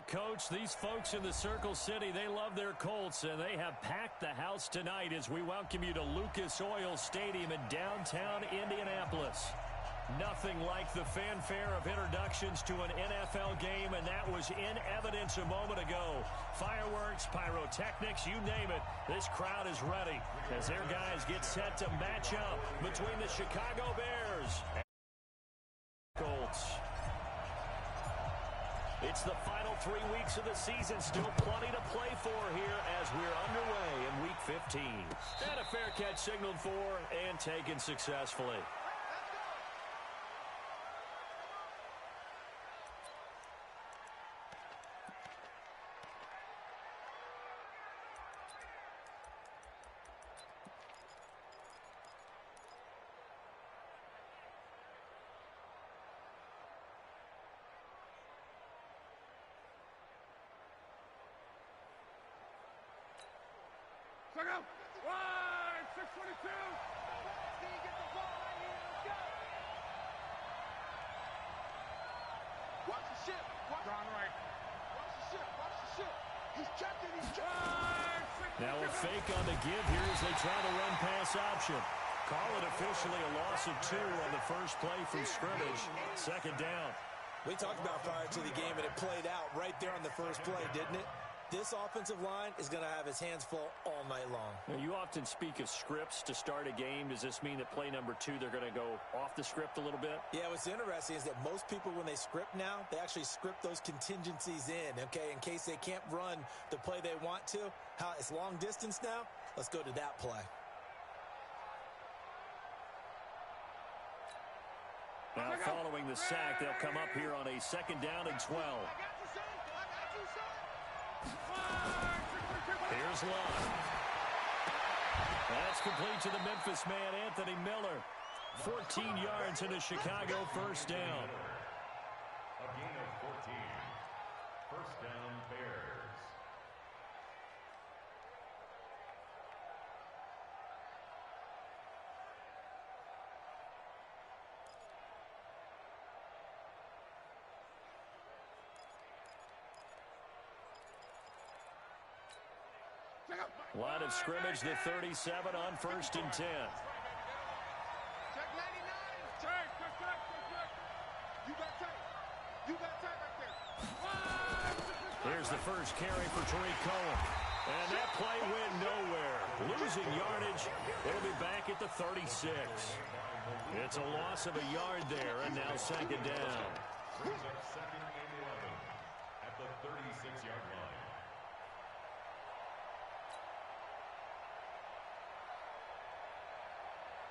Coach, these folks in the Circle City, they love their Colts, and they have packed the house tonight as we welcome you to Lucas Oil Stadium in downtown Indianapolis. Nothing like the fanfare of introductions to an NFL game, and that was in evidence a moment ago. Fireworks, pyrotechnics, you name it, this crowd is ready as their guys get set to match up between the Chicago Bears and Colts. It's the final 3 weeks of the season. Still plenty to play for here as we're underway in Week 15. And a fair catch signaled for and taken successfully. Check out. Wide, 622. Get the ball right here. Let's go. Watch the ship. John Wright. Watch the ship. Watch the ship. He's checking. He's checking. Now a fake on the give here as they try to run pass option. Call it officially a loss of 2 on the first play from scrimmage. Second down. We talked about prior to the game, and it played out right there on the first play, didn't it? This offensive line is going to have his hands full all night long. Now, you often speak of scripts to start a game. Does this mean that play number 2, they're going to go off the script a little bit? Yeah, what's interesting is that most people, when they script now, they actually script those contingencies in, okay, in case they can't run the play they want to. How it's long distance now, let's go to that play. Now, following the sack, they'll come up here on a second down and 12. Here's Love. That's complete to the Memphis man, Anthony Miller. 14 yards and a Chicago first down. A gain of 14. First down, Bears. Line of scrimmage, the 37 on first and 10. Check 99. Check. You got tape. You got tape right there. Here's the first carry for Tariq Cohen. And that play went nowhere. Losing yardage. It'll be back at the 36. It's a loss of a yard there, and now second down. Brings up second and 11 at the 36-yard line.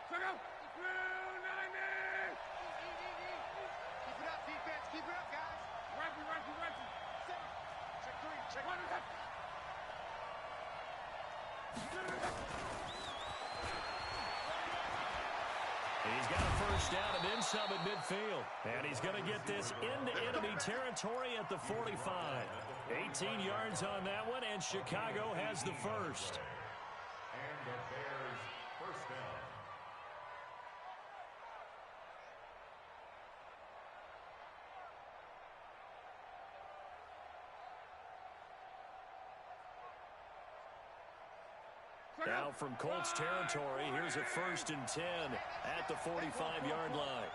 Check out. 90. Keep it up, defense. Keep it up, guys. Run. Check 3. Check 1. He's got a first down and then some at midfield. And he's going to get this into enemy territory at the 45. 18 yards on that one, and Chicago has the first. And the Bears first down. Now from Colts territory, here's a first and 10 at the 45-yard line.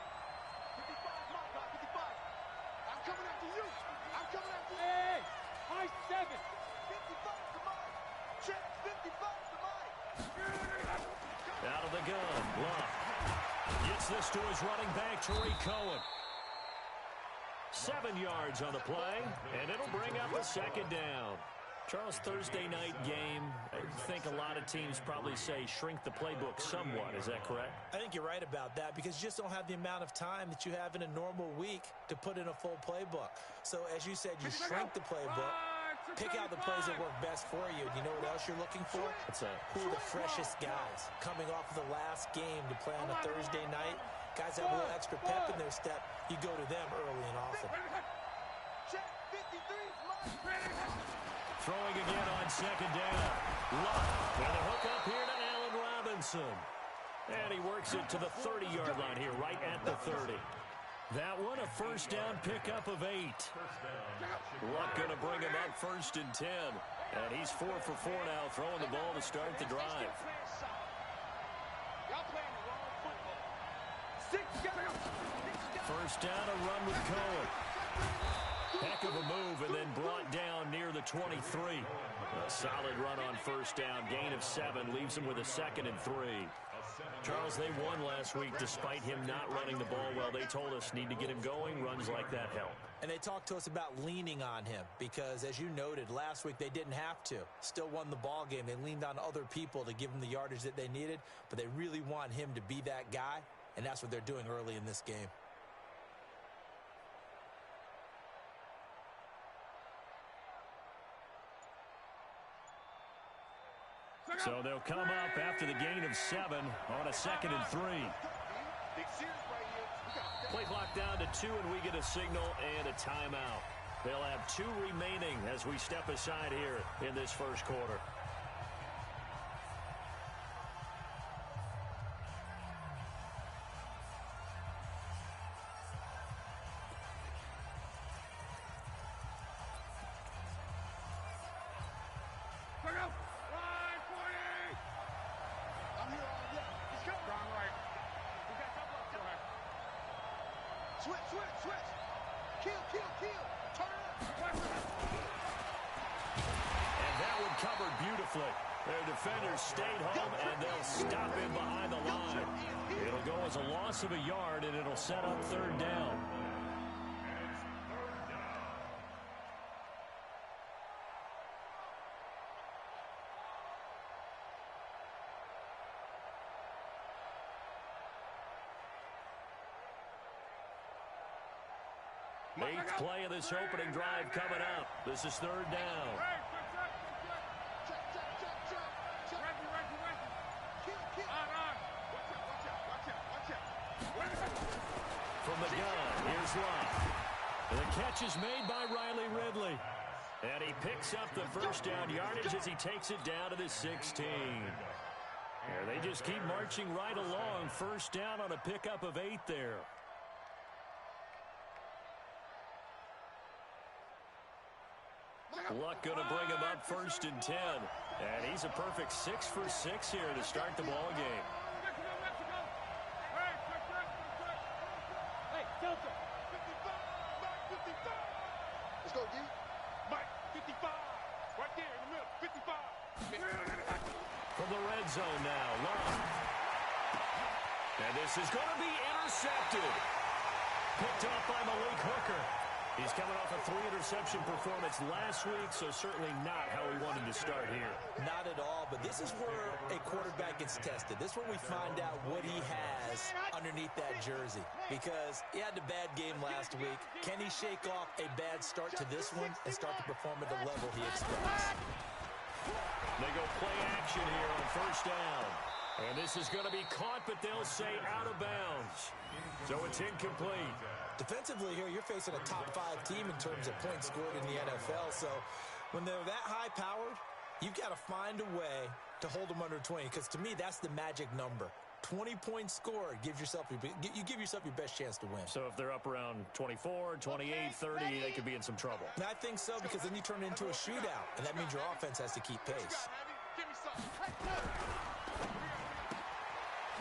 55's my guy, 55. I'm coming after you. Hey, high 7. 55's to mine. Check, 55's to mine. Out of the gun, Love. Gets this to his running back, Tariq Cohen. 7 yards on the play, and it'll bring up a second down. Charles, Thursday night game, I think a lot of teams probably say shrink the playbook somewhat. Is that correct? I think you're right about that because you just don't have the amount of time that you have in a normal week to put in a full playbook. So, as you said, you shrink the playbook, pick out the plays that work best for you. You know what else you're looking for? What's that? Who are the freshest guys coming off of the last game to play on a Thursday night? Guys that have a little extra pep in their step, you go to them early and often. Check, 53's mine. Throwing again on second down. Love. And a hook up here to Allen Robinson. And he works it to the 30-yard line here, right at the 30. That one, a first down pickup of 8. Luck going to bring him up 1st and 10. And he's 4 for 4 now, throwing the ball to start the drive. First down, a run with Cohen. Heck of a move, and then brought down near the 23. A solid run on first down. Gain of 7 leaves him with a 2nd and 3. Charles, they won last week despite him not running the ball well. They told us need to get him going. Runs like that help. And they talked to us about leaning on him because, as you noted, last week they didn't have to. Still won the ball game. They leaned on other people to give them the yardage that they needed, but they really want him to be that guy, and that's what they're doing early in this game. So they'll come up after the gain of 7 on a 2nd and 3. Play clock down to 2, and we get a signal and a timeout. They'll have 2 remaining as we step aside here in this first quarter. Switch. Kill. Turn. And that one covered beautifully. Their defenders stayed home, and they'll stop him behind the line. It'll go as a loss of a yard, and it'll set up 3rd down. Eighth play of this opening drive coming up. This is 3rd down. From the gun, here's Love. The catch is made by Riley Ridley. And he picks up the first down yardage as he takes it down to the 16. There, they just keep marching right along. First down on a pickup of 8 there. Luck going to bring him up 1st and 10. And he's a perfect 6 for 6 here to start the ball game. Let's go, D. Mike, 55. Right there in the middle, 55. From the red zone now, Love. And this is going to be intercepted. Picked off by Malik Hooker. He's coming off a 3-interception performance last week, so certainly not how we wanted to start here. Not at all, but this is where a quarterback gets tested. This is where we find out what he has underneath that jersey, because he had a bad game last week. Can he shake off a bad start to this one and start to perform at the level he expects? They go play action here on first down. And this is going to be caught, but they'll say out of bounds. So it's incomplete. Defensively here, you're facing a top-5 team in terms of points scored in the NFL. So when they're that high-powered, you've got to find a way to hold them under 20, because to me, that's the magic number. 20 points scored, you give yourself your best chance to win. So if they're up around 24, 28, 30, they could be in some trouble. And I think so, because then you turn it into a shootout, and that means your offense has to keep pace.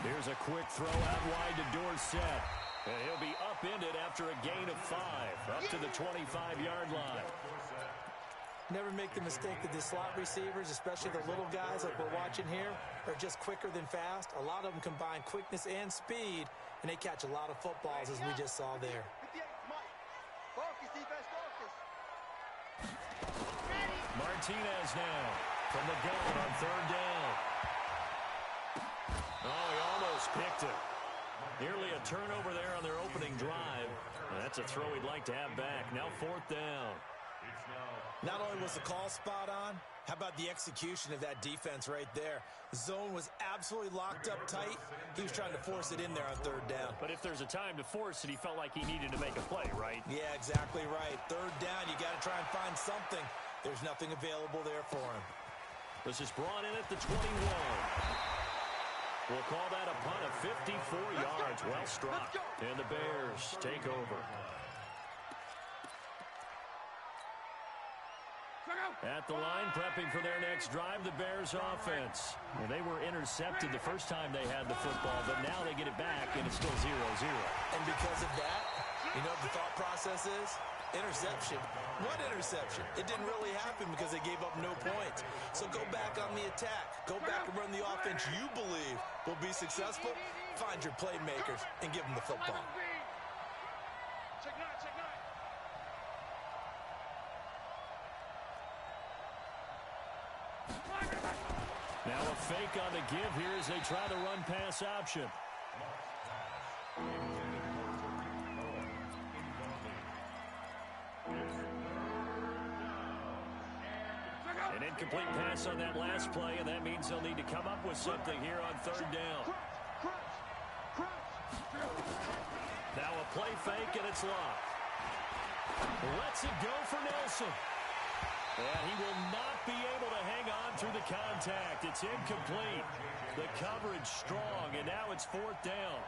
Here's a quick throw out wide to Dorsett. And he'll be upended after a gain of 5, up to the 25-yard line. Never make the mistake that the slot receivers, especially the little guys like we're watching here, are just quicker than fast. A lot of them combine quickness and speed, and they catch a lot of footballs, as we just saw there. Martinez now from the gun on 3rd down. Oh, he almost picked it. Nearly a turnover there on their opening drive. That's a throw he'd like to have back. Now 4th down. Not only was the call spot on, how about the execution of that defense right there? Zone was absolutely locked up tight. He was trying to force it in there on 3rd down. But if there's a time to force it, he felt like he needed to make a play, right? Yeah, exactly right. 3rd down, you got to try and find something. There's nothing available there for him. This is brought in at the 21. We'll call that a punt of 54 yards. Well struck. And the Bears take over. At the line, prepping for their next drive, the Bears offense. Well, they were intercepted the first time they had the football, but now they get it back, and it's still 0-0. And because of that, you know what the thought process is? Interception. What interception? It didn't really happen because they gave up no points. So go back on the attack. Go back and run the offense you believe will be successful. Find your playmakers and give them the football. Now a fake on the give here as they try the run-pass option. An incomplete pass on that last play, and that means they'll need to come up with something here on third down. Now a play fake, and it's locked. Lets it go for Nelson. And he will not be able to hang on through the contact. It's incomplete. The coverage strong, and now it's fourth down.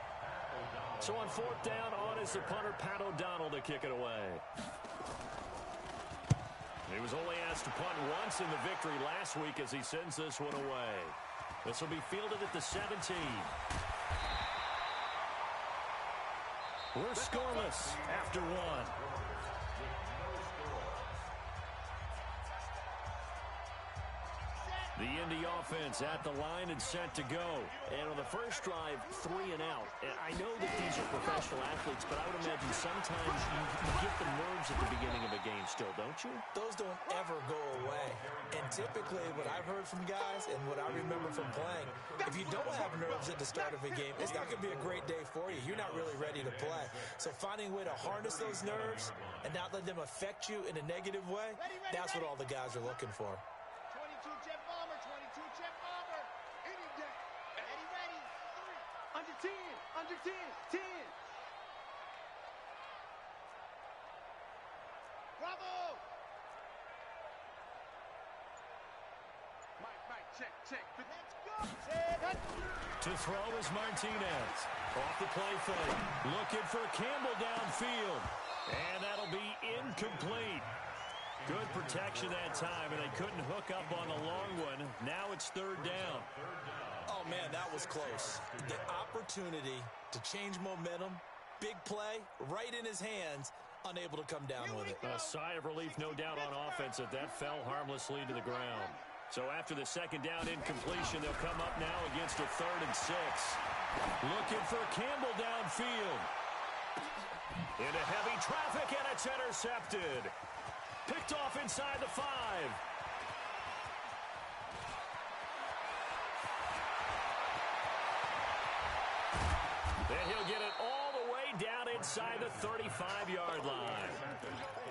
So on fourth down, on is the punter, Pat O'Donnell, to kick it away. He was only asked to punt once in the victory last week as he sends this one away. This will be fielded at the 17. We're scoreless after one. The Indy offense at the line and set to go. And on the first drive, 3 and out. And I know that these are professional athletes, but I would imagine sometimes you get the nerves at the beginning of a game still, don't you? Those don't ever go away. And typically what I've heard from guys and what I remember from playing, if you don't have nerves at the start of a game, it's not going to be a great day for you. You're not really ready to play. So finding a way to harness those nerves and not let them affect you in a negative way, that's what all the guys are looking for. Under 10, 10. Bravo! Mike, check. Let's go! To throw is Martinez. Off the play fake. Looking for Campbell downfield. And that'll be incomplete. Good protection that time, and they couldn't hook up on the long one. Now it's third down. Oh, man, that was close. The opportunity to change momentum, big play, right in his hands, unable to come down with it. A sigh of relief, no doubt, on offense that fell harmlessly to the ground. So after the second down incompletion, they'll come up now against a 3rd and 6. Looking for Campbell downfield. Into heavy traffic, and it's intercepted. Picked off inside the 5. And he'll get it all the way down inside the 35-yard line.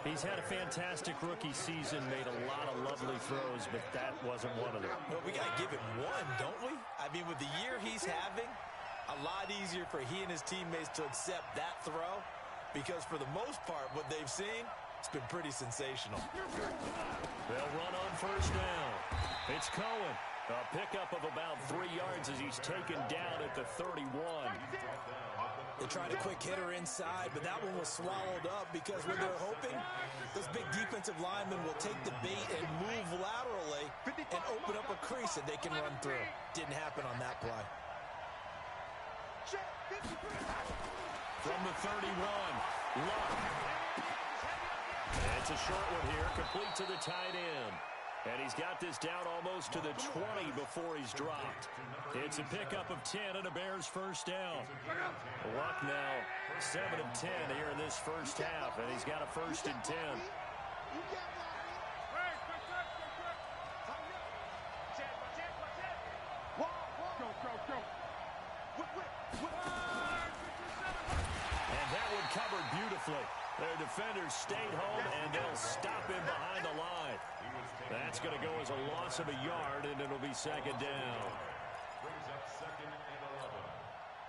He's had a fantastic rookie season, made a lot of lovely throws, but that wasn't one of them. Well, we got to give him one, don't we? I mean, with the year he's having, a lot easier for he and his teammates to accept that throw because for the most part, what they've seen, it's been pretty sensational. They'll run on first down. It's Cohen. A pickup of about 3 yards as he's taken down at the 31. They tried a quick hitter inside, but that one was swallowed up because when they're hoping those big defensive linemen will take the bait and move laterally and open up a crease that they can run through. Didn't happen on that play. From the 31, Luck. It's a short one here, complete to the tight end. And he's got this down almost to the 20 before he's dropped. It's a pickup of 10 and a Bears first down. Luck now 7 of 10 here in this first half, and he's got a 1st and 10. And that one covered beautifully. Their defenders stayed home, and they'll stop him behind the line. That's going to go as a loss of a yard, and it'll be second down. Brings up 2nd and 11.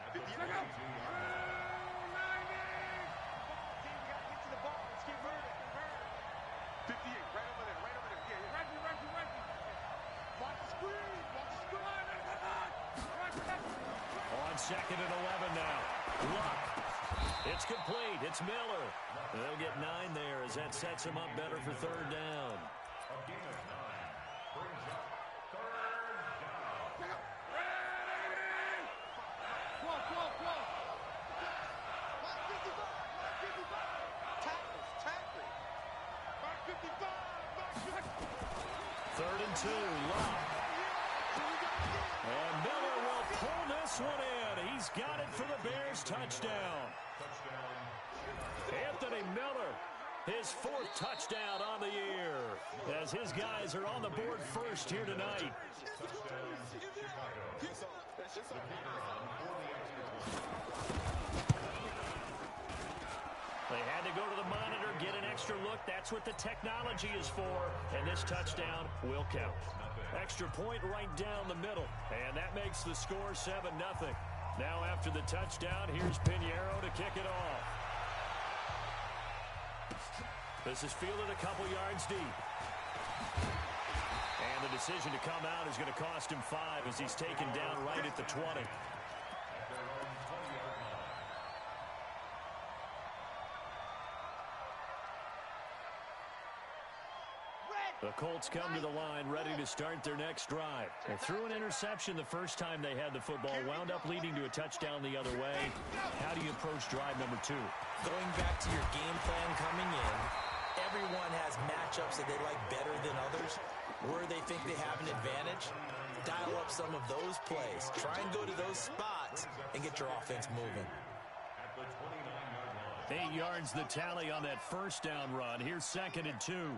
At the 32 yard line. Let's get moving. 58, right over there. Yeah, right. Watch the screen. On 2nd and 11 now. Luck. It's complete. It's Miller. They'll get 9 there as that sets him up better for 3rd down. A gain of 9 brings up 3rd down. Third and 2. Luck. And Miller will pull this one in. He's got it for the Bears. Touchdown. Anthony Miller, his 4th touchdown on the year, as his guys are on the board first here tonight. They had to go to the monitor, get an extra look. That's what the technology is for, and this touchdown will count. Extra point right down the middle, and that makes the score 7-0. Now after the touchdown, here's Pinheiro to kick it off. This is fielded a couple yards deep. And the decision to come out is going to cost him 5 as he's taken down right at the 20. The Colts come to the line ready to start their next drive. They threw an interception the first time they had the football, wound up leading to a touchdown the other way. How do you approach drive number 2? Going back to your game plan coming in, everyone has matchups that they like better than others. Where they think they have an advantage, dial up some of those plays. Try and go to those spots and get your offense moving. 8 yards the tally on that first down run. Here's 2nd and 2.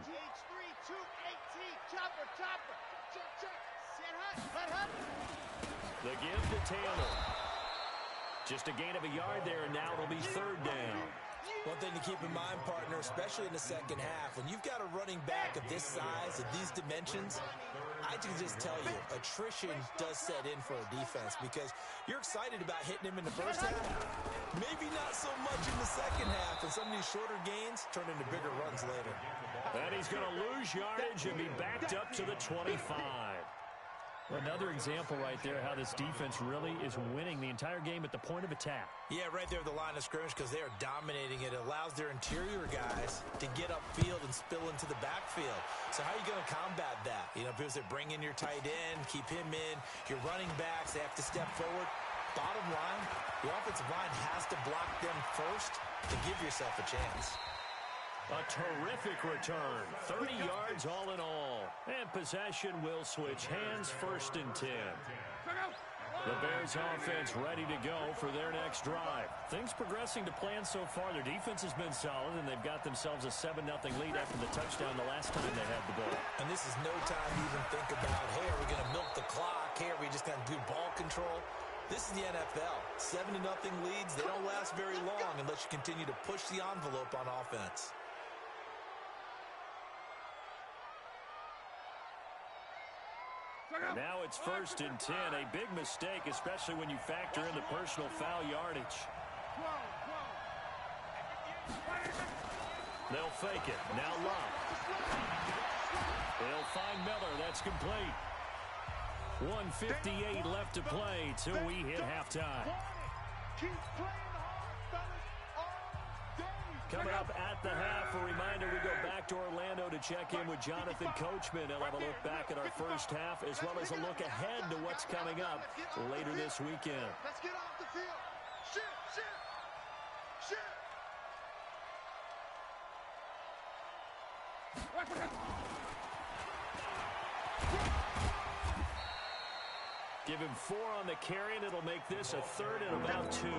The give to Taylor. Just a gain of a yard there, and now it'll be 3rd down. One thing to keep in mind, partner, especially in the second half, when you've got a running back of this size, of these dimensions, I can just tell you, attrition does set in for a defense because you're excited about hitting him in the first half. Maybe not so much in the second half, and some of these shorter gains turn into bigger runs later. And he's going to lose yardage and be backed up to the 25. Another example right there how this defense really is winning the entire game at the point of attack. Yeah, right there at the line of scrimmage because they are dominating it. It allows their interior guys to get upfield and spill into the backfield. So how are you going to combat that? You know, because they bring in your tight end, keep him in. Your running backs, they have to step forward. Bottom line, the offensive line has to block them first to give yourself a chance. A terrific return. 30 yards all in all. And possession will switch hands, 1st and 10. The Bears offense ready to go for their next drive. Things progressing to plan so far. Their defense has been solid, and they've got themselves a 7-0 lead after the touchdown the last time they had the ball. And this is no time to even think about, hey, are we going to milk the clock? Hey, are we just going to do ball control? This is the NFL. 7-0 leads, they don't last very long unless you continue to push the envelope on offense. Now it's 1st and 10. A big mistake, especially when you factor in the personal foul yardage. They'll fake it. Now Luck. They'll find Miller. That's complete. 1:58 left to play till we hit halftime. Coming up at the half, a reminder, we go back to Orlando to check in with Jonathan Coachman. He'll have a look back at our first half as well as a look ahead to what's coming up later this weekend. Let's get off the field. Shoot. Give him 4 on the carry, and it'll make this a 3rd and about 2.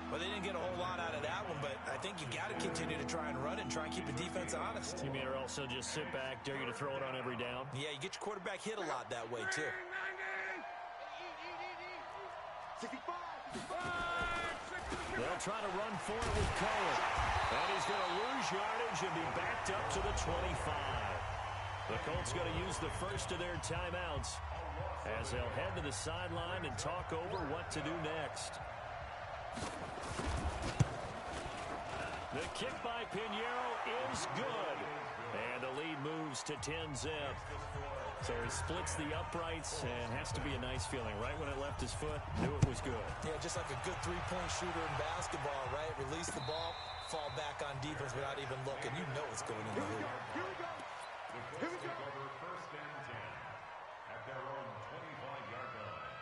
Well, they didn't get a whole lot out of that one, but I think you got to continue to try and run and try and keep the defense honest. You mean or also just sit back, dare you to throw it on every down? Yeah, you get your quarterback hit a lot that way, too. 65. They'll try to run for it with Cohen. And he's going to lose yardage and be backed up to the 25. The Colts going to use the first of their timeouts as they'll head to the sideline and talk over what to do next. The kick by Pinheiro is good. And the lead moves moves to 10-zip. So he splits the uprights and has to be a nice feeling. Right when it left his foot, knew it was good. Yeah, just like a good three-point shooter in basketball, right? Release the ball, fall back on defense without even looking. You know it's going in the hoop. Here we go. Here we go. First and 10 at their own 25-yard line.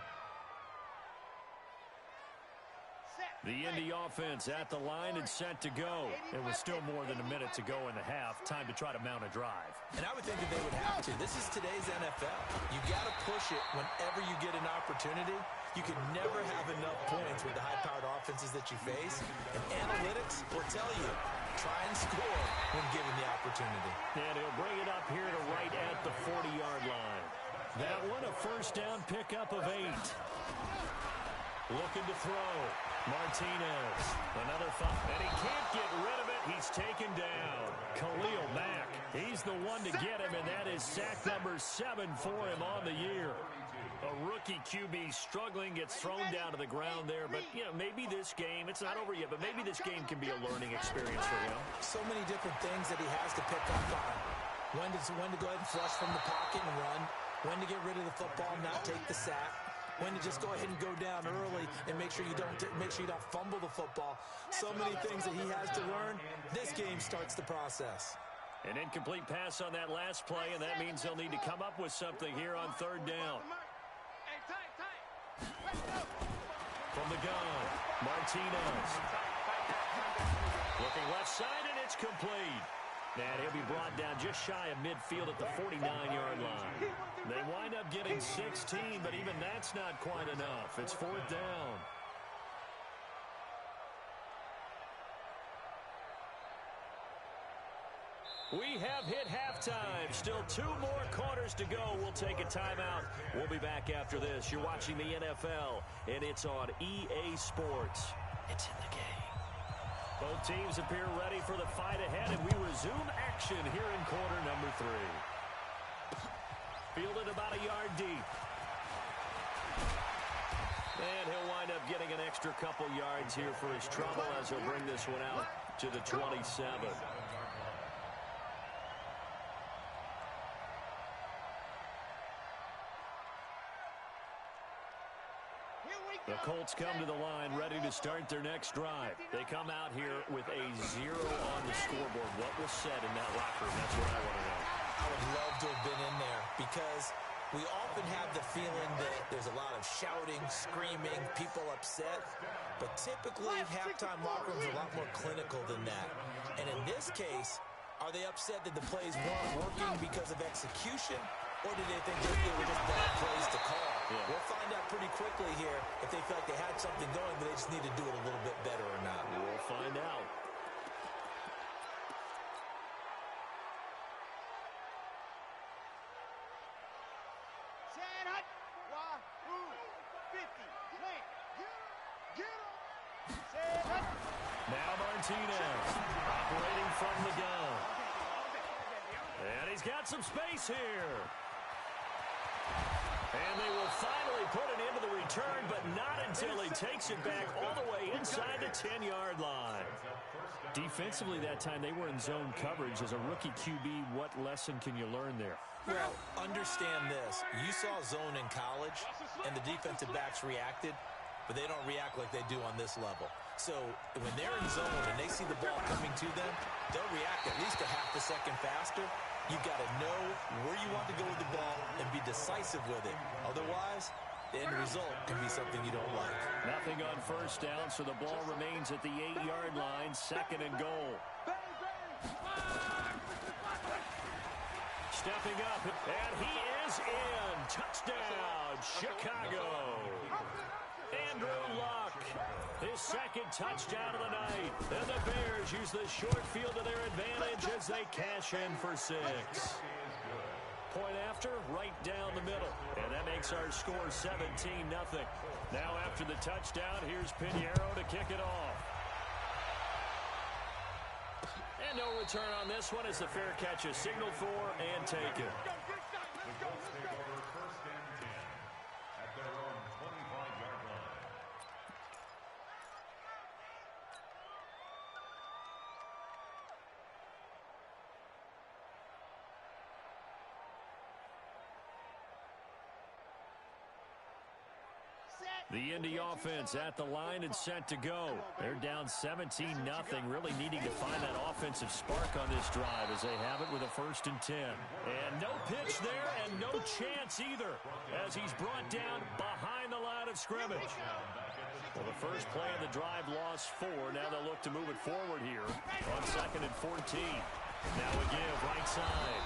The Indy offense at the line and set to go. It was still more than a minute to go in the half. Time to try to mount a drive. And I would think that they would have to. This is today's NFL. You got to push it whenever you get an opportunity. You can never have enough points with the high-powered offenses that you face. And analytics will tell you, try and score when given the opportunity. And he'll bring it up here to right at the 40-yard line. That one a first down pickup of 8. Looking to throw. Martinez. Another fight. And he can't get rid of it. He's taken down. Khalil Mack. He's the one to get him, and that is sack number 7 for him on the year. A rookie QB struggling, gets thrown down to the ground there. But, you know, maybe this game, it's not over yet, but maybe this game can be a learning experience for him. So many different things that he has to pick up on. When to go ahead and flush from the pocket and run. When to get rid of the football, not take the sack. When to just go ahead and go down early and make sure you don't fumble the football. So many things that he has to learn. This game starts the process. An incomplete pass on that last play, and that means they'll need to come up with something here on third down. From the gun, Martinez. Looking left side, and it's complete. And he'll be brought down just shy of midfield at the 49-yard line. They wind up getting 16, but even that's not quite enough. It's fourth down. We have hit halftime. Still 2 more quarters to go. We'll take a timeout. We'll be back after this. You're watching the NFL, and it's on EA Sports. It's in the game. Both teams appear ready for the fight ahead, and we resume action here in quarter number 3. Fielded about a yard deep. And he'll wind up getting an extra couple yards here for his trouble as he'll bring this one out to the 27. The Colts come to the line ready to start their next drive. They come out here with a 0 on the scoreboard. What was said in that locker room? That's what I want to know. I would love to have been in there because we often have the feeling that there's a lot of shouting, screaming, people upset. But typically, halftime locker rooms are a lot more clinical than that. And in this case, are they upset that the plays weren't working because of execution? Or did they think that they were just bad plays to call? Yeah. We'll find out pretty quickly here if they feel like they had something going, but they just need to do it a little bit better or not. We'll find out. Now Martinez operating from the gun. And he's got some space here. And they will finally put an end to the return, but not until he takes it back all the way inside the 10-yard line. Defensively that time, they were in zone coverage. As a rookie QB, what lesson can you learn there? Well, understand this. You saw zone in college, and the defensive backs reacted, but they don't react like they do on this level. So when they're in zone and they see the ball coming to them, they'll react at least a half a second faster. You've got to know where you want to go with the ball and be decisive with it. Otherwise, the end result can be something you don't like. Nothing on first down, so the ball remains at the 8-yard line, second and goal. Stepping up, and he is in. Touchdown, Chicago. Andrew Luck, his second touchdown of the night. And the Bears use the short field to their advantage as they cash in for 6. Point after, right down the middle. And that makes our score 17-0. Now after the touchdown, here's Pinheiro to kick it off. And no return on this one as the fair catch is signaled for and taken. The Indy offense at the line and set to go. They're down 17-0, really needing to find that offensive spark on this drive as they have it with a 1st and 10. And no pitch there and no chance either as he's brought down behind the line of scrimmage. Well, the first play of the drive lost 4. Now they'll look to move it forward here on 2nd and 14. Now a give right side.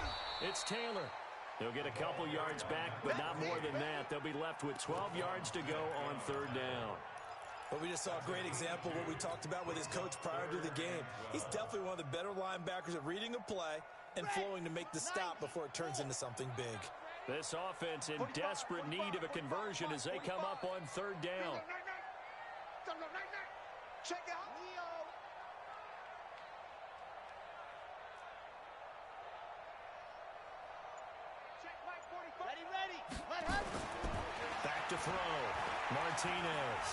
It's Taylor. He'll get a couple yards back, but not more than that. They'll be left with 12 yards to go on 3rd down. Well, we just saw a great example of what we talked about with his coach prior to the game. He's definitely one of the better linebackers at reading a play and flowing to make the stop before it turns into something big. This offense in desperate need of a conversion as they come up on 3rd down. Check out. Back to throw. Martinez.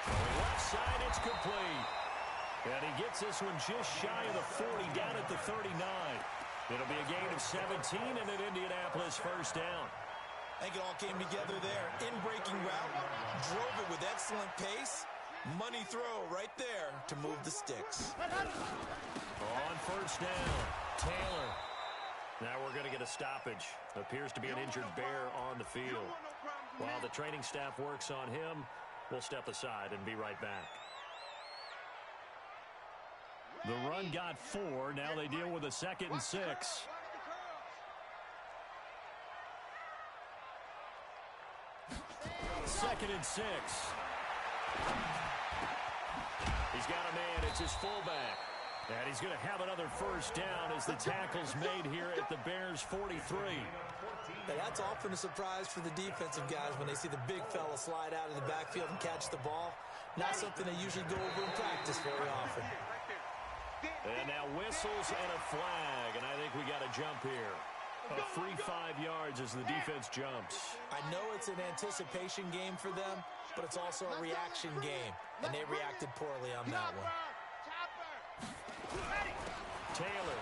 Throwing left side, it's complete. And he gets this one just shy of the 40, down at the 39. It'll be a gain of 17 and an Indianapolis 1st down. I think it all came together there. In-breaking route, drove it with excellent pace. Money throw right there to move the sticks. On 1st down, Taylor. Now we're going to get a stoppage. Appears to be an injured Bear on the field. While the training staff works on him, we'll step aside and be right back. The run got 4. Now they deal with a 2nd and 6. 2nd and 6. He's got a man. It's his fullback. And he's going to have another 1st down as the tackle's made here at the Bears' 43. And that's often a surprise for the defensive guys when they see the big fella slide out of the backfield and catch the ball. Not something they usually go over in practice very often. And now whistles and a flag, and I think we got a jump here. A free 5 yards as the defense jumps. I know it's an anticipation game for them, but it's also a reaction game, and they reacted poorly on that one. Taylor.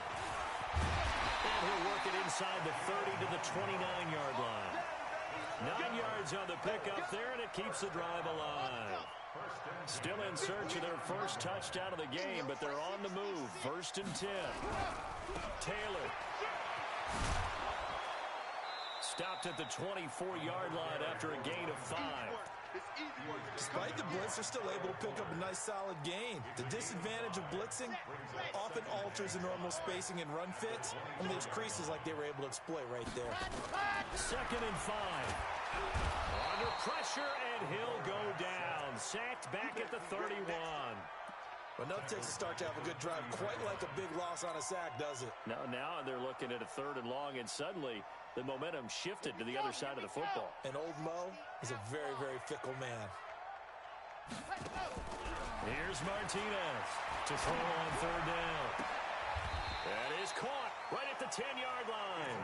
And he'll work it inside the 30 to the 29-yard line. 9 yards on the pickup there, and it keeps the drive alive. Still in search of their first touchdown of the game, but they're on the move. 1st and 10. Taylor. Stopped at the 24-yard line after a gain of 5. Despite the blitz, they're still able to pick up a nice solid gain. The disadvantage of blitzing often alters the normal spacing and run fits and leaves creases like they were able to exploit right there. 2nd and 5. Under pressure, and he'll go down. Sacked back at the 31. Well, no takes a start to have a good drive. Quite like a big loss on a sack, does it? Now they're looking at a 3rd and long, and suddenly the momentum shifted to the other side of the football. And old Mo is a very, very fickle man. Here's Martinez to throw on 3rd down. That is caught right at the 10-yard line.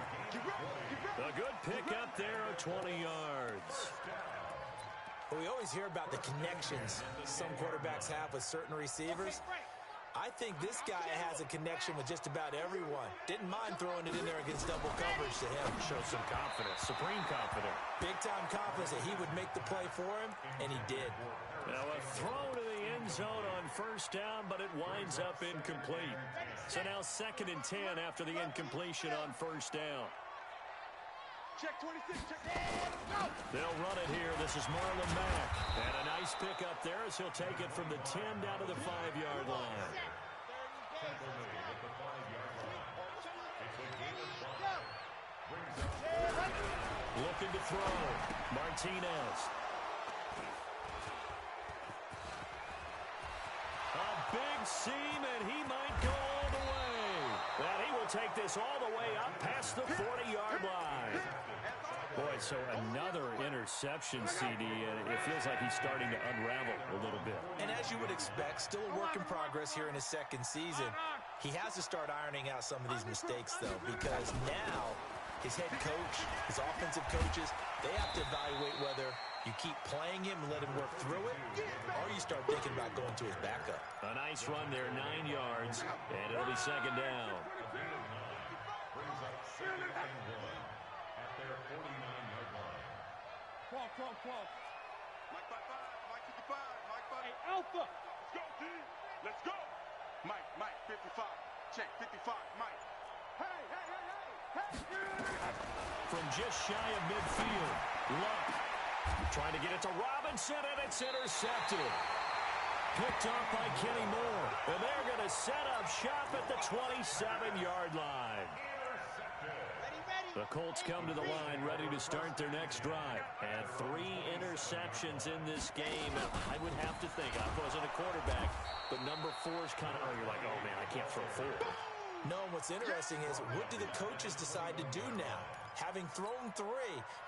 A good pickup there of 20 yards. Well, we always hear about the connections some quarterbacks have with certain receivers. I think this guy has a connection with just about everyone. Didn't mind throwing it in there against double coverage to him. Shows some confidence, supreme confidence. Big-time confidence that he would make the play for him, and he did. Now a throw to the end zone on 1st down, but it winds up incomplete. So now 2nd and 10 after the incompletion on 1st down. Check 26, check. Go! They'll run it here. This is Marlon Mack. And a nice pickup there as he'll take it from the 10 down to the 5-yard line. Looking to throw. Martinez. A big seam, and he might go all the way. Well, he will take this all the way up past the 40-yard line. Boy, so another interception, CD, and it feels like he's starting to unravel a little bit. And as you would expect, still a work in progress here in his 2nd season. He has to start ironing out some of these mistakes, though, because now his head coach, his offensive coaches, they have to evaluate whether you keep playing him and let him work through it, or you start thinking about going to his backup. A nice run there, 9 yards, and it'll be 2nd down. Mike 55, Mike 55, Mike 55. Hey, Alpha. Let's go, D. Let's go. Mike 55. Check 55, Mike. Hey. From just shy of midfield, Luck trying to get it to Robinson, and it's intercepted. Picked up by Kenny Moore, and they're going to set up shop at the 27-yard line. The Colts come to the line ready to start their next drive. And 3 interceptions in this game. I would have to think, I wasn't a quarterback, but number 4 is kind of, you're like, oh, man, I can't throw 4. No, what's interesting is what do the coaches decide to do now? Having thrown 3,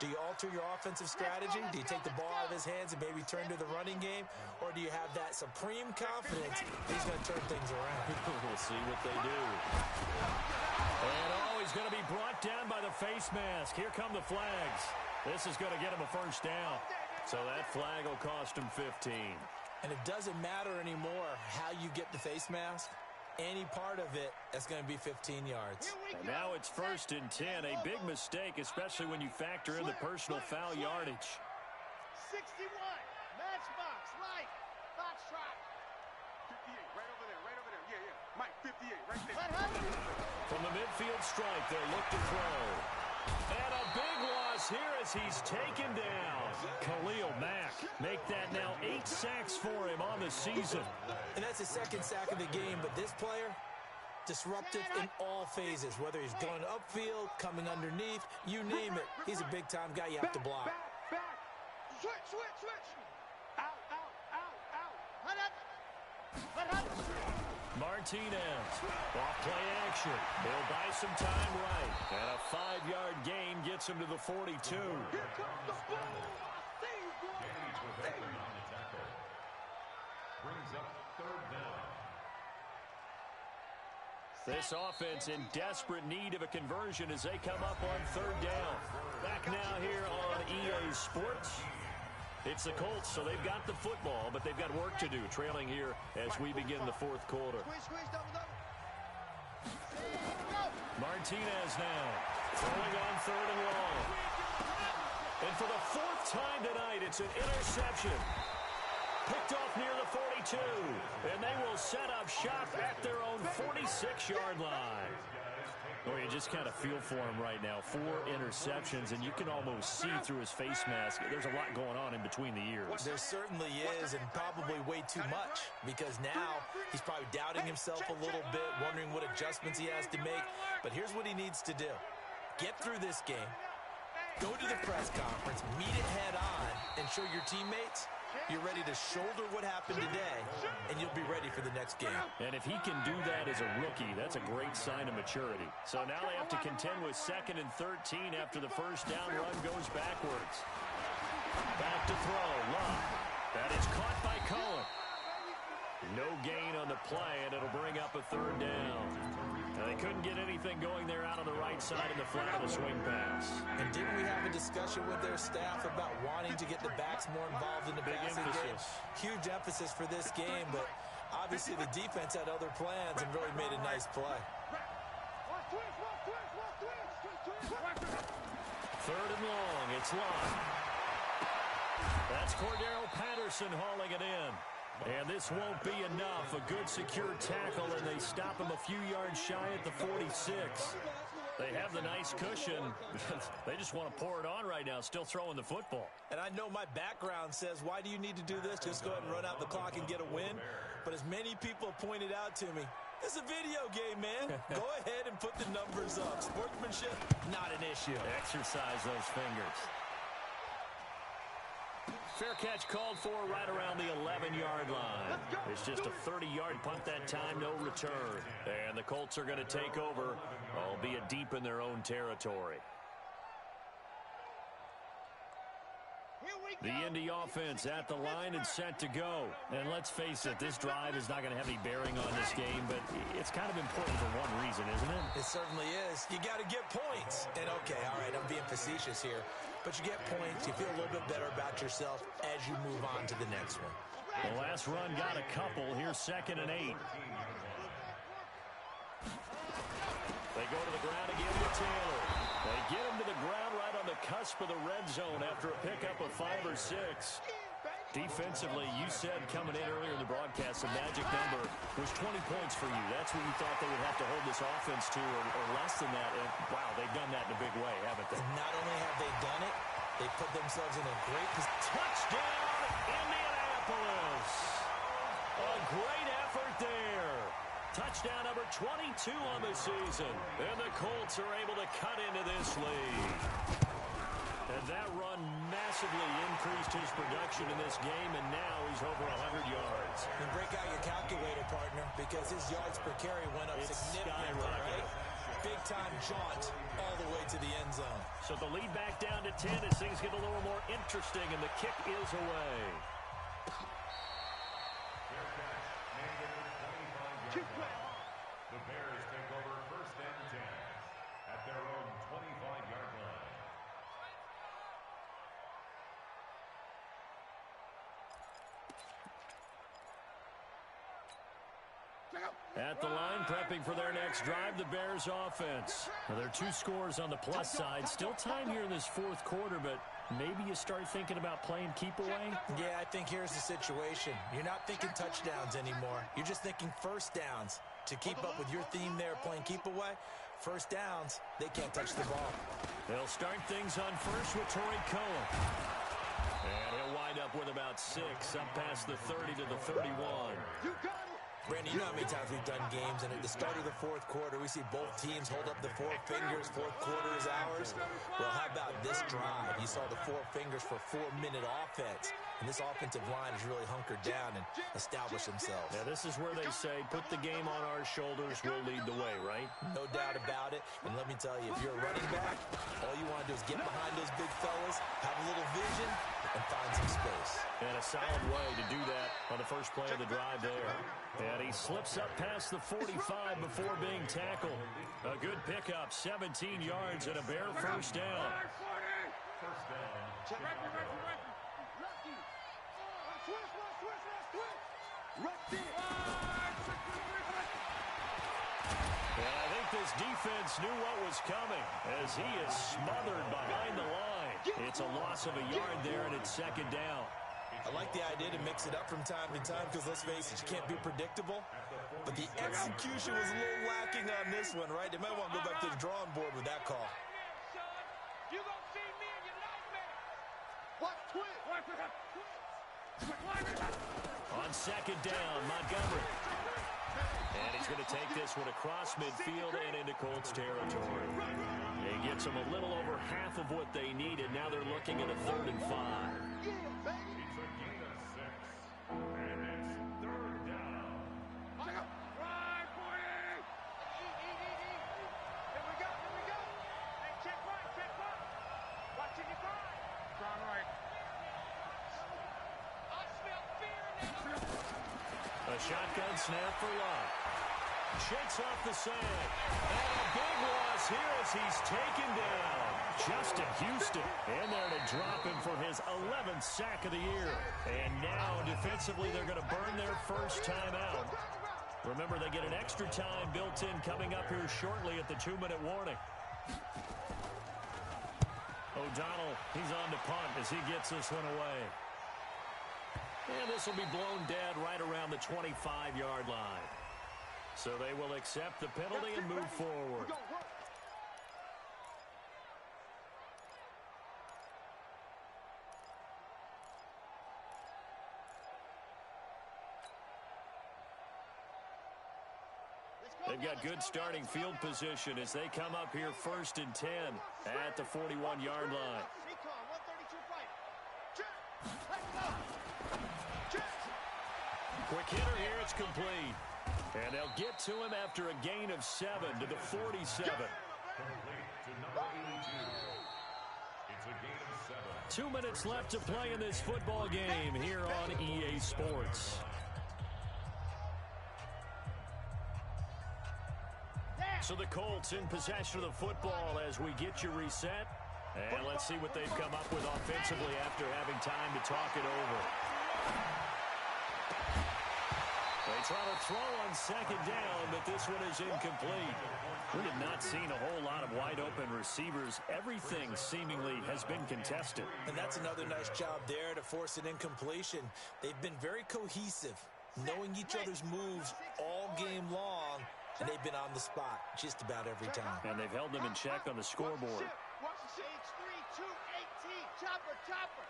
do you alter your offensive strategy? Do you take the ball out of his hands and maybe turn to the running game? Or do you have that supreme confidence he's going to turn things around? We'll see what they do. And he's going to be brought down by the face mask. Here come the flags. This is going to get him a first down. So that flag will cost him 15. And it doesn't matter anymore how you get the face mask. Any part of it is going to be 15 yards. And now it's 1st and 10. A big mistake, especially when you factor in the personal foul yardage. 61. Matchbox. Light. Foxtrot. 58. Right over there. Yeah. Mike, 58. Right there. From the midfield strike, they'll look to throw. And a big loss here as he's taken down. Khalil Mack make that now 8 sacks for him on the season. And that's his 2nd sack of the game, but this player, disruptive in all phases, whether he's going upfield, coming underneath, you name it. He's a big-time guy you have to block. Back. Switch. Out. Martinez, off play action. He'll buy some time right. And a 5-yard gain gets him to the 42. Here comes the ball. Brings up 3rd down. This offense in desperate need of a conversion as they come up on 3rd down. Back now here on EA Sports. It's the Colts, so they've got the football, but they've got work to do, trailing here as we begin the 4th quarter. Martinez now, throwing on 3rd and long. And for the 4th time tonight, it's an interception. Picked off near the 42, and they will set up shop at their own 46-yard line. Well, you just kind of feel for him right now. 4 interceptions, and you can almost see through his face mask. There's a lot going on in between the ears. There certainly is, and probably way too much, because now he's probably doubting himself a little bit, wondering what adjustments he has to make. But here's what he needs to do. Get through this game, go to the press conference, meet it head on, and show your teammates you're ready to shoulder what happened today, and you'll be ready for the next game. And if he can do that as a rookie, that's a great sign of maturity. So now they have to contend with 2nd and 13 after the first down run goes backwards. Back to throw. Luck. That is caught by Cohen. No gain on the play, and it'll bring up a 3rd down. Now, they couldn't get anything going there out on the right side in the flat of the swing pass. And didn't we have a discussion with their staff about wanting to get the backs more involved in the passing game? Huge emphasis for this game, but obviously the defense had other plans and really made a nice play. 3rd and long. It's Long. That's Cordero Patterson hauling it in. And this won't be enough. A good secure tackle, and they stop him a few yards shy at the 46. They have the nice cushion. They just want to pour it on right now, still throwing the football. And I know my background says, why do you need to do this? Just go ahead and run out the clock and get a win. But as many people have pointed out to me, it's a video game, man. Go ahead and put the numbers up. Sportsmanship, not an issue. Exercise those fingers. Fair catch called for right around the 11-yard line. It's just a 30-yard punt that time, no return. And the Colts are going to take over, albeit deep in their own territory. The Indy offense at the line and set to go. And let's face it, this drive is not going to have any bearing on this game, but it's kind of important for one reason, isn't it? It certainly is. You got to get points. And okay, all right, I'm being facetious here. But you get points, you feel a little bit better about yourself as you move on to the next one. The last run got a couple. Here's 2nd and 8. They go to the ground again with Taylor. They get him to the ground right on the cusp of the red zone after a pickup of 5 or 6. Defensively, you said coming in earlier in the broadcast, the magic number was 20 points for you. That's what you thought they would have to hold this offense to, or less than that. And, wow, they've done that in a big way, haven't they? And not only have they done it, they put themselves in a great position. Touchdown, Indianapolis! A great effort there. Touchdown number 22 on the season. And the Colts are able to cut into this lead. And that run massively increased his production in this game, and now he's over 100 yards. And break out your calculator, partner, because his yards per carry went up significantly, right? Big-time jaunt all the way to the end zone. So the lead back down to 10 as things get a little more interesting, and the kick is away. The Bears take over first and 10 at their own 25-yard line. At the line, prepping for their next drive, the Bears offense. Now, there are 2 scores on the plus side. Still time here in this fourth quarter, but maybe you start thinking about playing keep away? Yeah, I think here's the situation. You're not thinking touchdowns anymore. You're just thinking first downs. To keep up with your theme there, playing keep away, first downs, they can't touch the ball. They'll start things on first with Torrey Cohen. And he'll wind up with about 6, up past the 30 to the 31. Brandon, you know how many times we've done games, and at the start of the fourth quarter, we see both teams hold up the 4 fingers, fourth quarter is ours. Well, how about this drive? You saw the 4 fingers for 4-minute offense, and this offensive line has really hunkered down and established themselves. Yeah, this is where they say, put the game on our shoulders, we'll lead the way, right? No doubt about it, and let me tell you, if you're a running back, all you want to do is get behind those big fellas, have a little vision, and find some space. And a solid way to do that on the first play of the drive there. And he slips up past the 45 before being tackled. A good pickup, 17 yards and a Bear first down. First down. And I think this defense knew what was coming as he is smothered behind the line. It's a loss of a yard there, and it's second down. I like the idea to mix it up from time to time because, let's face it, you can't be predictable. But the execution was a little lacking on this one, right? They might want to go back to the drawing board with that call. You gonna see me in your nightmare. Watch twist. On second down, Montgomery. And he's going to take this one across midfield and into Colts territory. He gets them a little over half of what they needed. Now they're looking at a 3rd and 5. It's a gain of 6. And it's 3rd down. Right, boy. Here we go. Hey, check right. Watching you grind. Grind right. I smell fear in that. A shotgun snap for Lott. Shakes off the sand. And a big loss here as he's taken down. Justin Houston in there to drop him for his 11th sack of the year. And now defensively they're going to burn their first time out. Remember, they get an extra time built in coming up here shortly at the 2-minute warning. O'Donnell, he's on to punt as he gets this one away. And this will be blown dead right around the 25-yard line. So they will accept the penalty and move forward. They've got good starting field position as they come up here 1st and 10 at the 41-yard line. Quick hitter here, it's complete. And they'll get to him after a gain of 7 to the 47. Complete to number 82. It's a gain of 7. 2 minutes left to play in this football game here on EA Sports. So the Colts in possession of the football as we get you reset. And let's see what they've come up with offensively after having time to talk it over. They try to throw on second down, but this one is incomplete. We have not seen a whole lot of wide-open receivers. Everything seemingly has been contested. And that's another nice job there to force an incompletion. They've been very cohesive, knowing each other's moves all game long, and they've been on the spot just about every time. And they've held them in check on the scoreboard. Watch the stage 3, 2, 18. Chopper, chopper.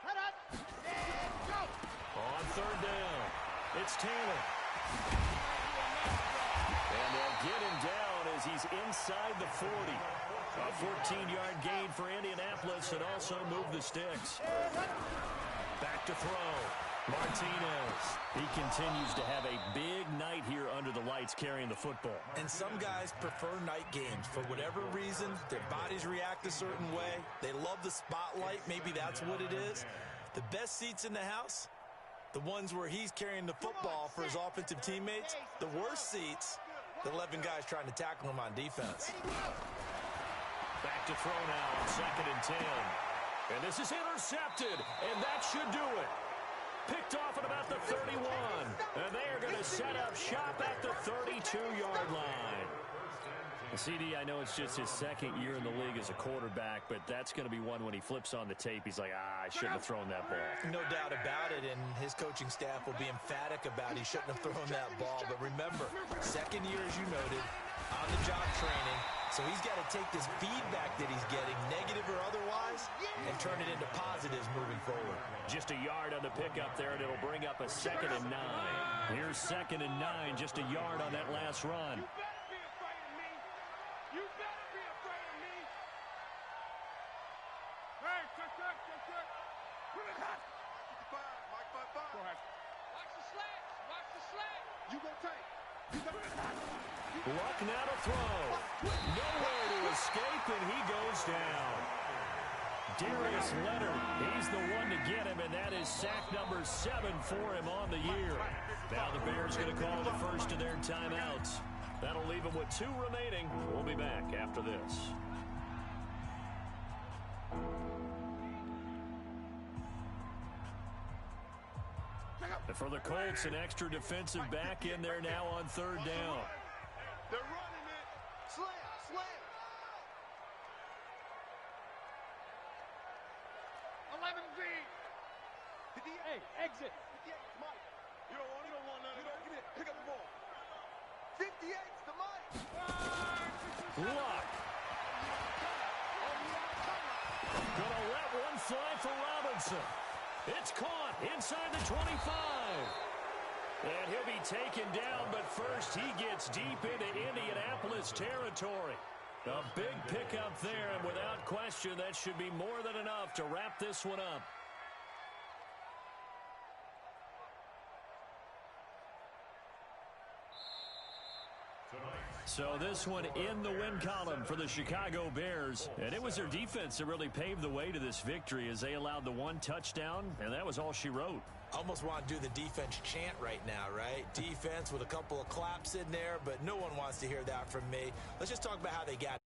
Head up. And go. On third down, it's Taylor. And they'll get him down as he's inside the 40. A 14-yard gain for Indianapolis and also move the sticks. Back to throw. Martinez. He continues to have a big night here under the lights carrying the football. And some guys prefer night games. For whatever reason, their bodies react a certain way. They love the spotlight. Maybe that's what it is. The best seats in the house, the ones where he's carrying the football for his offensive teammates. The worst seats, the 11 guys trying to tackle him on defense. Back to throw now on 2nd and 10. And this is intercepted, and that should do it. Picked off at about the 31. And they are going to set up shop at the 32-yard line. CD, I know it's just his second year in the league as a quarterback, but that's going to be one when he flips on the tape. He's like, I shouldn't have thrown that ball. No doubt about it, and his coaching staff will be emphatic about he shouldn't have thrown that ball. But remember, second year, as you noted, on-the-job training. So he's got to take this feedback that he's getting, negative or otherwise, and turn it into positives moving forward. Just a yard on the pickup there, and it'll bring up a 2nd and 9. Here's 2nd and 9, just a yard on that last run. You better be afraid of me. Hey, check. Put it hot. 55, Mike 55. Go ahead. Watch the slack. You go take. You got it hot. Luck now to throw. Nowhere to escape, and he goes down. Darius Leonard, he's the one to get him, and that is sack number 7 for him on the year. Now the Bears going to call the first of their timeouts. That'll leave them with 2 remaining. We'll be back after this. And for the Colts, an extra defensive back in there now on 3rd down. They're running it. Slam. 11 V. 58, exit. 58, Mike. You don't want none of that. Get it. Pick up the ball. 58's the Mike. Luck. Gonna let one fly for Robinson. It's caught inside the 25. And he'll be taken down, but first he gets deep into Indianapolis territory. A big pickup there, and without question, that should be more than enough to wrap this one up. So this one in the win column for the Chicago Bears. And it was their defense that really paved the way to this victory as they allowed the 1 touchdown, and that was all she wrote. Almost want to do the defense chant right now, right? Defense with a couple of claps in there, but no one wants to hear that from me. Let's just talk about how they got